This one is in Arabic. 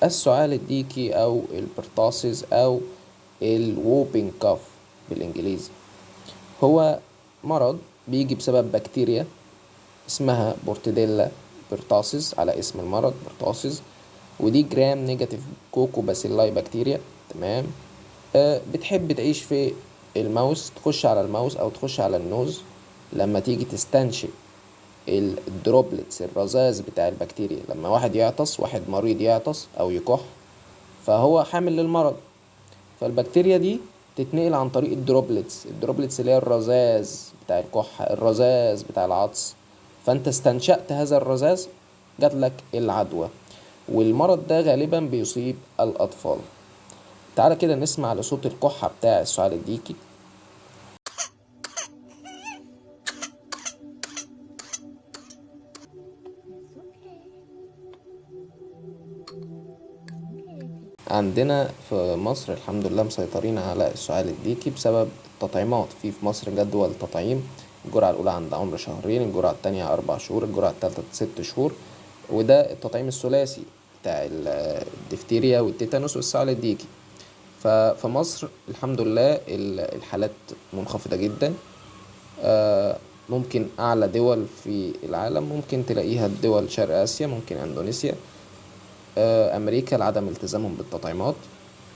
السعال الديكي أو البرتاسز أو الووبينج كاف بالإنجليزي، هو مرض بيجي بسبب بكتيريا اسمها بورتديلا بيرتاسز، على اسم المرض بيرتاسز. ودي جرام نيجاتيف كوكو باسيلاي بكتيريا. تمام. بتحب تعيش في الماوس، تخش على الماوس او تخش على النوز. لما تيجي تستنشق الدروبلتس، الرذاذ بتاع البكتيريا، لما واحد يعطس، واحد مريض يعطس او يكح، فهو حامل للمرض. فالبكتيريا دي تتنقل عن طريق الدروبلتس اللي هي الرذاذ بتاع الكحة، الرذاذ بتاع العطس. فانت استنشقت هذا الرذاذ، جاتلك العدوى. والمرض ده غالبا بيصيب الأطفال. تعالى كده نسمع لصوت الكحة بتاع السعال الديكي. عندنا في مصر الحمد لله مسيطرين على السعال الديكي بسبب التطعيمات. في مصر جدول تطعيم. الجرعة الأولى عند عمر شهرين، الجرعة التانية 4 شهور، الجرعة التالتة 6 شهور. وده التطعيم الثلاثي بتاع الدفتيريا والتيتانوس والسعال الديكي. ففي مصر الحمد لله الحالات منخفضة جدا. ممكن أعلى دول في العالم ممكن تلاقيها دول شرق آسيا، ممكن أندونيسيا. أمريكا لعدم التزامهم بالتطعيمات.